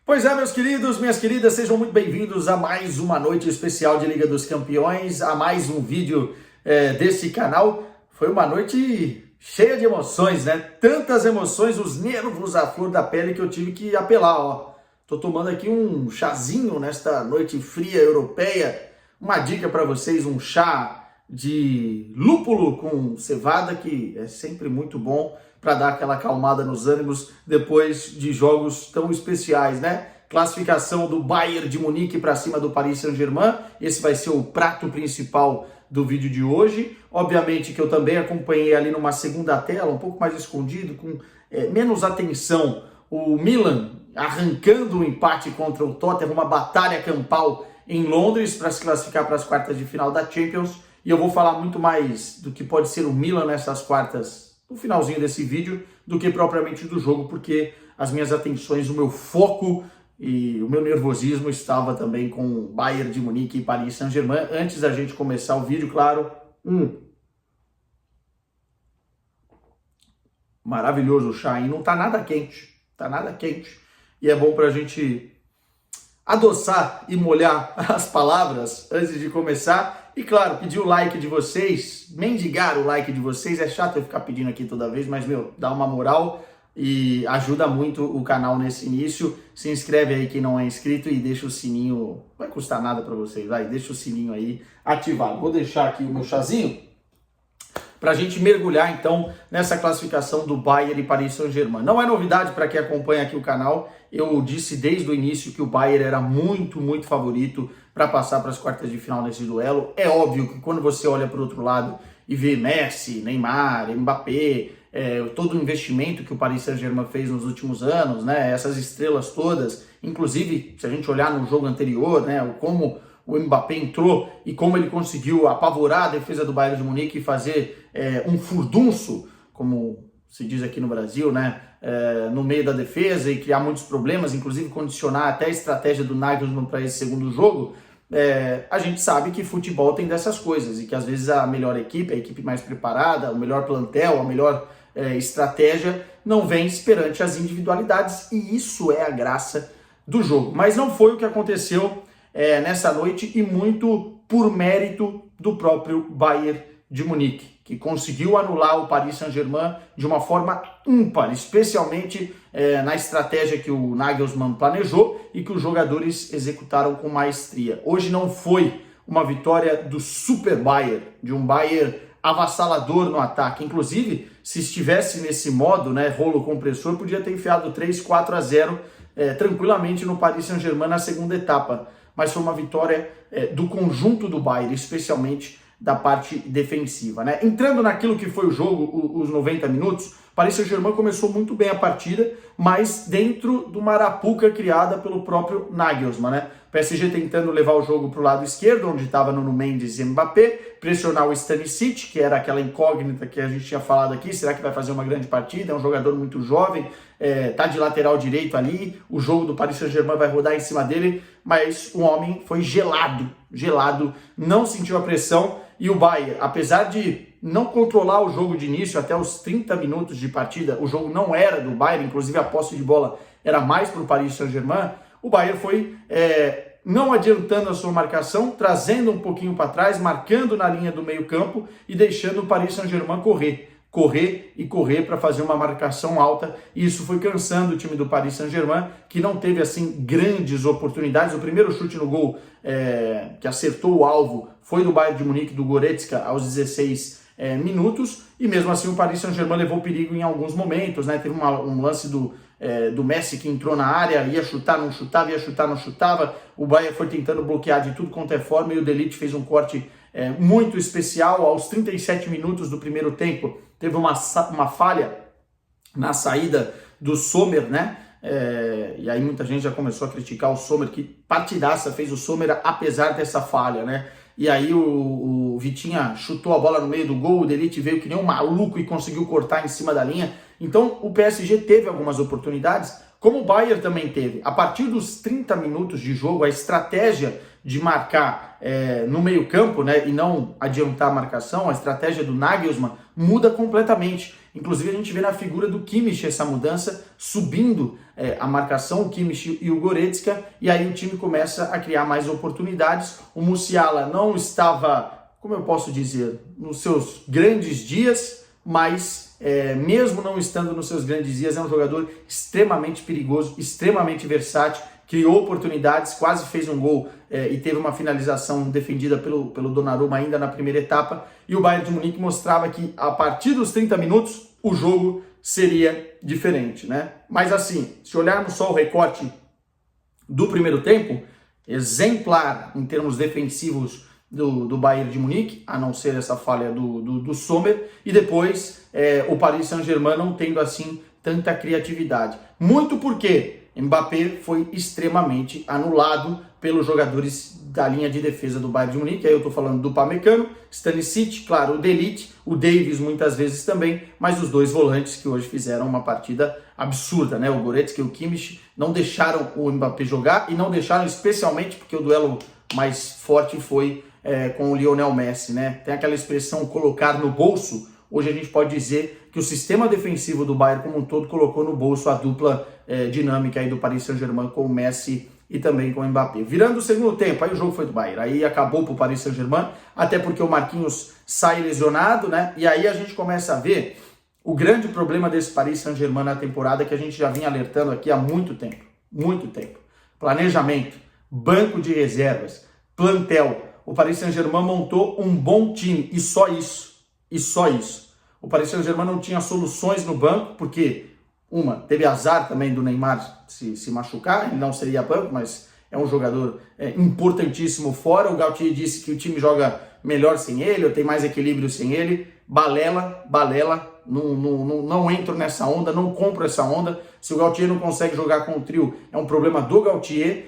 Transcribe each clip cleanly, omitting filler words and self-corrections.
Pois é, meus queridos, minhas queridas, sejam muito bem-vindos a mais uma noite especial de Liga dos Campeões, a mais um vídeo desse canal. Foi uma noite cheia de emoções, né? Tantas emoções, os nervos à flor da pele que eu tive que apelar, ó. Tô tomando aqui um chazinho nesta noite fria europeia. Uma dica para vocês, um chá de lúpulo com cevada, que é sempre muito bom para dar aquela acalmada nos ânimos depois de jogos tão especiais, né? Classificação do Bayern de Munique para cima do Paris Saint-Germain. Esse vai ser o prato principal do vídeo de hoje. Obviamente que eu também acompanhei ali numa segunda tela, um pouco mais escondido, com menos atenção, o Milan arrancando o empate contra o Tottenham, uma batalha campal em Londres para se classificar para as quartas de final da Champions. E eu vou falar muito mais do que pode ser o Milan nessas quartas no finalzinho desse vídeo do que propriamente do jogo, porque as minhas atenções, o meu foco e o meu nervosismo estava também com Bayern de Munique e Paris Saint-Germain. Antes da gente começar o vídeo, claro, maravilhoso o chá, e não tá nada quente, e é bom pra gente adoçar e molhar as palavras antes de começar. E claro, pedir o like de vocês, mendigar o like de vocês. É chato eu ficar pedindo aqui toda vez, mas, dá uma moral e ajuda muito o canal nesse início. Se inscreve aí quem não é inscrito e deixa o sininho, não vai custar nada para vocês, deixa o sininho aí ativado. Vou deixar aqui o meu chazinho para a gente mergulhar então nessa classificação do Bayern e Paris Saint-Germain. Não é novidade para quem acompanha aqui o canal, eu disse desde o início que o Bayern era muito favorito para passar para as quartas de final nesse duelo. É óbvio que quando você olha para o outro lado e vê Messi, Neymar, Mbappé, todo o investimento que o Paris Saint-Germain fez nos últimos anos, né, essas estrelas todas, inclusive se a gente olhar no jogo anterior, né, como o Mbappé entrou e como ele conseguiu apavorar a defesa do Bayern de Munique e fazer um furdunço, como se diz aqui no Brasil, né, no meio da defesa e criar muitos problemas, inclusive condicionar até a estratégia do Nagelsmann para esse segundo jogo. A gente sabe que futebol tem dessas coisas e que às vezes a melhor equipe, a equipe mais preparada, o melhor plantel, a melhor estratégia não vence perante as individualidades, e isso é a graça do jogo. Mas não foi o que aconteceu nessa noite, e muito por mérito do próprio Bayern de Munique, que conseguiu anular o Paris Saint-Germain de uma forma ímpar, especialmente na estratégia que o Nagelsmann planejou e que os jogadores executaram com maestria. Hoje não foi uma vitória do Super Bayern, de um Bayern avassalador no ataque. Inclusive, se estivesse nesse modo, né, rolo compressor, podia ter enfiado 3-4-0 tranquilamente no Paris Saint-Germain na segunda etapa. Mas foi uma vitória do conjunto do Bayern, especialmente da parte defensiva, né? Entrando naquilo que foi o jogo, os 90 minutos, o Paris Saint-Germain começou muito bem a partida, mas dentro de uma arapuca criada pelo próprio Nagelsmann, né? O PSG tentando levar o jogo para o lado esquerdo, onde estava Nuno Mendes e Mbappé, pressionar o Stanisic, que era aquela incógnita que a gente tinha falado aqui, será que vai fazer uma grande partida? É um jogador muito jovem, tá de lateral direito ali, o jogo do Paris Saint-Germain vai rodar em cima dele, mas o homem foi gelado, não sentiu a pressão. E o Bayern, apesar de não controlar o jogo de início até os 30 minutos de partida, o jogo não era do Bayern, inclusive a posse de bola era mais para o Paris Saint-Germain, o Bayern foi não adiantando a sua marcação, trazendo um pouquinho para trás, marcando na linha do meio campo e deixando o Paris Saint-Germain correr para fazer uma marcação alta, e isso foi cansando o time do Paris Saint-Germain, que não teve assim grandes oportunidades. O primeiro chute no gol que acertou o alvo foi do Bayern de Munique, do Goretzka, aos 16 minutos, e mesmo assim o Paris Saint-Germain levou perigo em alguns momentos, né? Teve um lance do Messi que entrou na área, ia chutar, não chutava, ia chutar, não chutava, o Bayern foi tentando bloquear de tudo quanto é forma, e o De Ligt fez um corte muito especial. Aos 37 minutos do primeiro tempo, teve uma falha na saída do Sommer, né? E aí muita gente já começou a criticar o Sommer, que partidaça fez o Sommer apesar dessa falha, né? E aí o Vitinha chutou a bola no meio do gol, o De Ligt veio que nem um maluco e conseguiu cortar em cima da linha. Então o PSG teve algumas oportunidades, como o Bayern também teve. A partir dos 30 minutos de jogo, a estratégia de marcar no meio campo, né, e não adiantar a marcação, a estratégia do Nagelsmann muda completamente. Inclusive a gente vê na figura do Kimmich essa mudança, subindo a marcação, o Kimmich e o Goretzka, e aí o time começa a criar mais oportunidades. O Musiala não estava, como eu posso dizer, nos seus grandes dias, mas mesmo não estando nos seus grandes dias, é um jogador extremamente perigoso, extremamente versátil, criou oportunidades, quase fez um gol e teve uma finalização defendida pelo Donnarumma ainda na primeira etapa, e o Bayern de Munique mostrava que a partir dos 30 minutos o jogo seria diferente, né? Mas assim, se olharmos só o recorte do primeiro tempo, exemplar em termos defensivos do Bayern de Munique, a não ser essa falha do Sommer, e depois o Paris Saint-Germain não tendo assim tanta criatividade. Muito porque Mbappé foi extremamente anulado pelos jogadores da linha de defesa do Bayern de Munique. Aí eu estou falando do Upamecano, Stanisic, claro, o De Ligt, o Davies muitas vezes também, mas os dois volantes que hoje fizeram uma partida absurda, né? O Goretzka e o Kimmich não deixaram o Mbappé jogar, e não deixaram especialmente porque o duelo mais forte foi com o Lionel Messi, né? Tem aquela expressão colocar no bolso. Hoje a gente pode dizer que o sistema defensivo do Bayern como um todo colocou no bolso a dupla dinâmica aí do Paris Saint-Germain com o Messi e também com o Mbappé. Virando o segundo tempo, aí o jogo foi do Bayern, aí acabou para o Paris Saint-Germain, até porque o Marquinhos sai lesionado, né? E aí a gente começa a ver o grande problema desse Paris Saint-Germain na temporada, que a gente já vinha alertando aqui há muito tempo. Muito tempo. Planejamento, banco de reservas, plantel. O Paris Saint-Germain montou um bom time, e só isso. E só isso. O Paris Saint-Germain não tinha soluções no banco, porque, teve azar também do Neymar se machucar, ele não seria banco, mas é um jogador importantíssimo fora. O Galtier disse que o time joga melhor sem ele, ou tem mais equilíbrio sem ele. Balela, não entro nessa onda, não compro essa onda. Se o Galtier não consegue jogar com o trio, é um problema do Galtier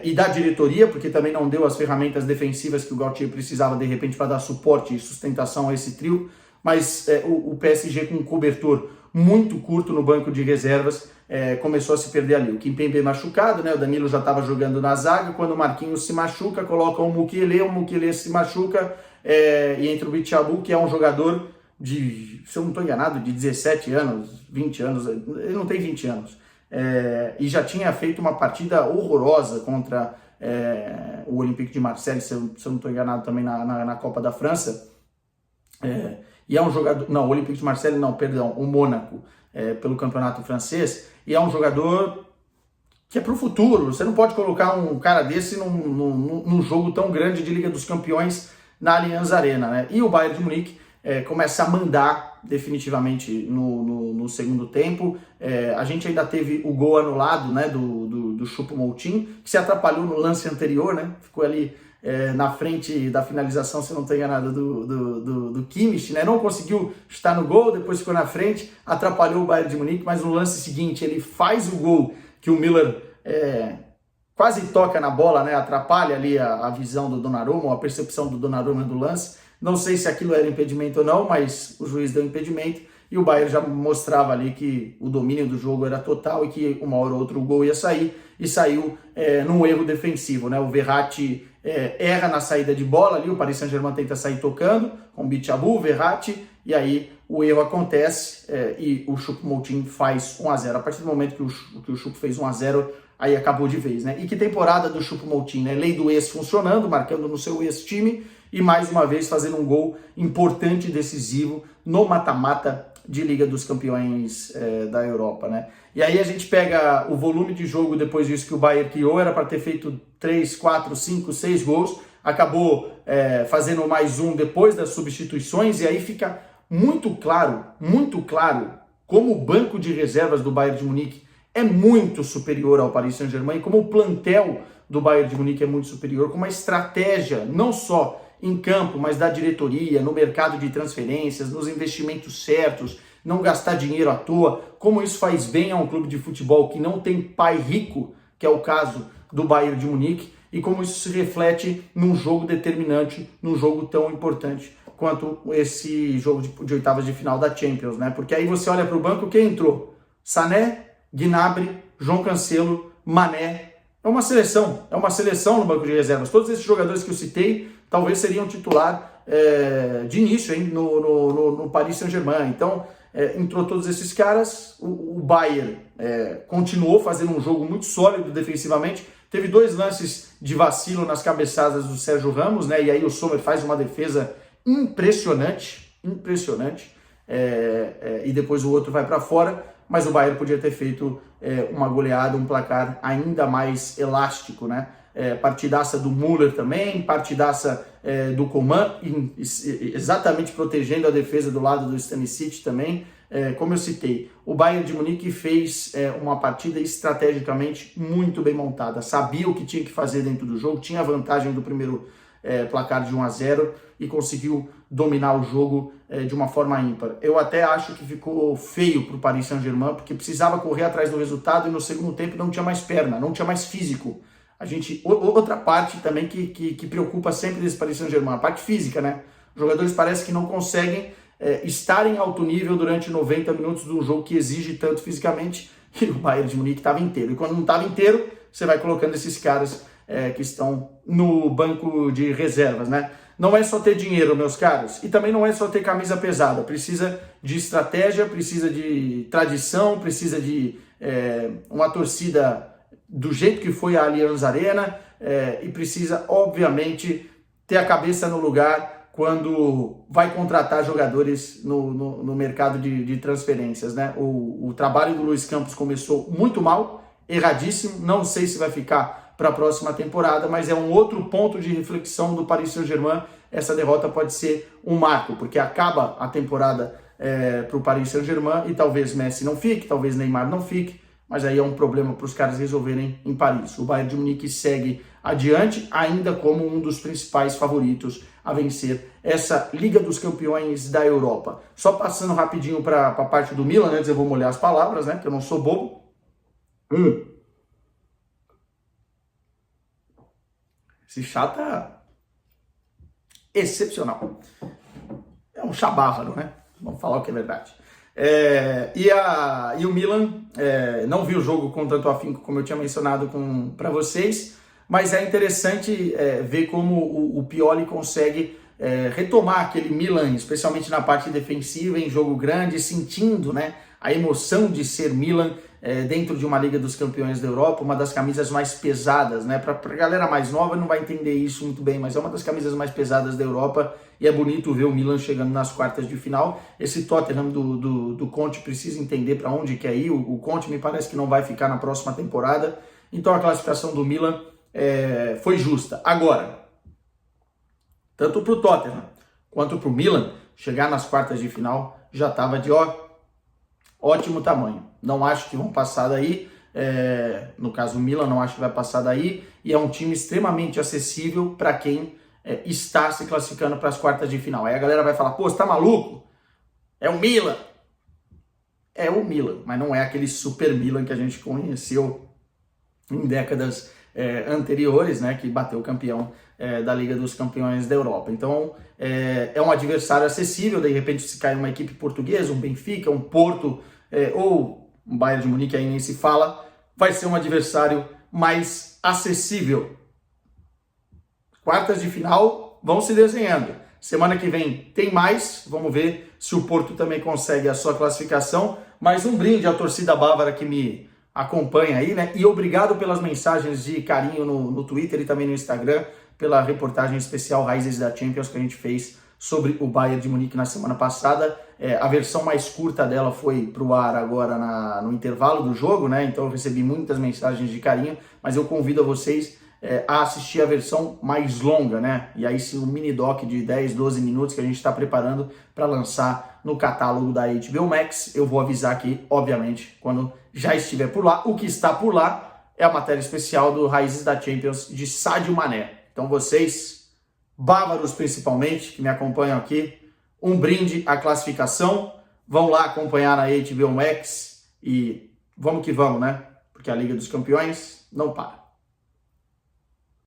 e da diretoria, porque também não deu as ferramentas defensivas que o Galtier precisava de repente para dar suporte e sustentação a esse trio. Mas o PSG, com um cobertor muito curto no banco de reservas, começou a se perder ali. O Kimpembe machucado, né? O Danilo já estava jogando na zaga. Quando o Marquinhos se machuca, coloca o Mukiele se machuca, e entra o Bichabou, que é um jogador de, se eu não estou enganado, de 17 anos, 20 anos, ele não tem 20 anos, e já tinha feito uma partida horrorosa contra o Olympique de Marseille, se eu não estou enganado, também na Copa da França, e é um jogador, não, o Olympique de Marseille não, perdão, o Mônaco, pelo campeonato francês, e é um jogador que é para o futuro. Você não pode colocar um cara desse num jogo tão grande de Liga dos Campeões na Allianz Arena, né? E o Bayern de Munique começa a mandar definitivamente no segundo tempo. A gente ainda teve o gol anulado, né, do Choupo-Moting, que se atrapalhou no lance anterior, né? Ficou ali na frente da finalização, se não estou enganado, do Kimmich, né? Não conseguiu estar no gol, depois ficou na frente, atrapalhou o Bayern de Munique, mas no lance seguinte ele faz o gol que o Müller quase toca na bola, né? Atrapalha ali a visão do Donnarumma, a percepção do Donnarumma do lance. Não sei se aquilo era impedimento ou não, mas o juiz deu impedimento e o Bayern já mostrava ali que o domínio do jogo era total e que uma hora ou outra o gol ia sair, e saiu num erro defensivo, né? O Verratti erra na saída de bola ali, o Paris Saint-Germain tenta sair tocando com o Bichabou, o Verratti, e aí o erro acontece e o Choupo-Moting faz 1-0. A partir do momento que o Choupo fez 1-0, aí acabou de vez, né? E que temporada do Choupo-Moting, né? Lei do ex funcionando, marcando no seu ex-time e mais uma vez fazendo um gol importante e decisivo no mata-mata de Liga dos Campeões da Europa, né? E aí a gente pega o volume de jogo depois disso que o Bayern criou, era para ter feito 3, 4, 5, 6 gols, acabou fazendo mais um depois das substituições, e aí fica muito claro como o banco de reservas do Bayern de Munique é muito superior ao Paris Saint-Germain, e como o plantel do Bayern de Munique é muito superior, como a estratégia, não só em campo, mas da diretoria, no mercado de transferências, nos investimentos certos, não gastar dinheiro à toa, como isso faz bem a um clube de futebol que não tem pai rico, que é o caso do Bayern de Munique, e como isso se reflete num jogo determinante, num jogo tão importante quanto esse jogo de oitavas de final da Champions, né? Porque aí você olha para o banco, quem entrou? Sané, Gnabry, João Cancelo, Mané. É uma seleção no banco de reservas. Todos esses jogadores que eu citei talvez seriam titular de início, hein, no Paris Saint-Germain. Então, entrou todos esses caras, o Bayern continuou fazendo um jogo muito sólido defensivamente, teve 2 lances de vacilo nas cabeçadas do Sérgio Ramos, né? E aí o Sommer faz uma defesa impressionante, e depois o outro vai para fora, mas o Bayern podia ter feito uma goleada, um placar ainda mais elástico, né? Partidaça do Müller também, partidaça do Coman, exatamente protegendo a defesa do lado do Stanisic também. Como eu citei, o Bayern de Munique fez uma partida estrategicamente muito bem montada, sabia o que tinha que fazer dentro do jogo, tinha a vantagem do primeiro placar de 1-0 e conseguiu dominar o jogo de uma forma ímpar. Eu até acho que ficou feio para o Paris Saint-Germain, porque precisava correr atrás do resultado e no segundo tempo não tinha mais perna, não tinha mais físico. Outra parte também que preocupa sempre desse Paris Saint-Germain, a parte física, né? Os jogadores parece que não conseguem estar em alto nível durante 90 minutos de um jogo que exige tanto fisicamente, e o Bayern de Munique estava inteiro. E quando não estava inteiro, você vai colocando esses caras que estão no banco de reservas, né? Não é só ter dinheiro, meus caros, e também não é só ter camisa pesada, precisa de estratégia, precisa de tradição, precisa de uma torcida do jeito que foi a Allianz Arena, e precisa, obviamente, ter a cabeça no lugar quando vai contratar jogadores no mercado de transferências, né? O trabalho do Luiz Campos começou muito mal, erradíssimo, não sei se vai ficar para a próxima temporada, mas é um outro ponto de reflexão do Paris Saint-Germain. Essa derrota pode ser um marco, porque acaba a temporada para o Paris Saint-Germain e talvez Messi não fique, talvez Neymar não fique, mas aí é um problema para os caras resolverem em Paris. O Bayern de Munique segue adiante, ainda como um dos principais favoritos a vencer essa Liga dos Campeões da Europa. Só passando rapidinho para a parte do Milan, antes eu vou molhar as palavras, né, que eu não sou bobo. Esse chá tá excepcional. É um chá bávaro, né? Vamos falar o que é verdade. E o Milan não viu o jogo com tanto afinco como eu tinha mencionado para vocês, mas é interessante ver como o Pioli consegue retomar aquele Milan, especialmente na parte defensiva, em jogo grande, sentindo, né, a emoção de ser Milan dentro de uma Liga dos Campeões da Europa, uma das camisas mais pesadas, né? Para a galera mais nova não vai entender isso muito bem, mas é uma das camisas mais pesadas da Europa e é bonito ver o Milan chegando nas quartas de final. Esse Tottenham do Conte precisa entender para onde quer ir. O Conte me parece que não vai ficar na próxima temporada, então a classificação do Milan foi justa. Agora, tanto para o Tottenham quanto para o Milan, chegar nas quartas de final já estava de ótimo tamanho. Não acho que vão passar daí, no caso o Milan não acho que vai passar daí, e é um time extremamente acessível para quem está se classificando para as quartas de final. Aí a galera vai falar, pô, você tá maluco? É o Milan. É o Milan, mas não é aquele super Milan que a gente conheceu em décadas anteriores, né, que bateu o campeão da Liga dos Campeões da Europa. Então, é um adversário acessível. De repente, se cai uma equipe portuguesa, um Benfica, um Porto, ou um Bayern de Munique, aí nem se fala, vai ser um adversário mais acessível. Quartas de final vão se desenhando. Semana que vem tem mais, vamos ver se o Porto também consegue a sua classificação. Mais um brinde à torcida bávara que me acompanha aí, né? E obrigado pelas mensagens de carinho no Twitter e também no Instagram, pela reportagem especial Raízes da Champions que a gente fez sobre o Bayern de Munique na semana passada. A versão mais curta dela foi para o ar agora no intervalo do jogo, né? Então eu recebi muitas mensagens de carinho, mas eu convido a vocês a assistir a versão mais longa, né? E aí sim, um mini doc de 10, 12 minutos que a gente está preparando para lançar no catálogo da HBO Max. Eu vou avisar aqui, obviamente, quando já estiver por lá. O que está por lá é a matéria especial do Raízes da Champions de Sadio Mané. Então vocês, bávaros principalmente, que me acompanham aqui, um brinde à classificação. Vão lá acompanhar na HBO Max e vamos que vamos, né? Porque a Liga dos Campeões não para.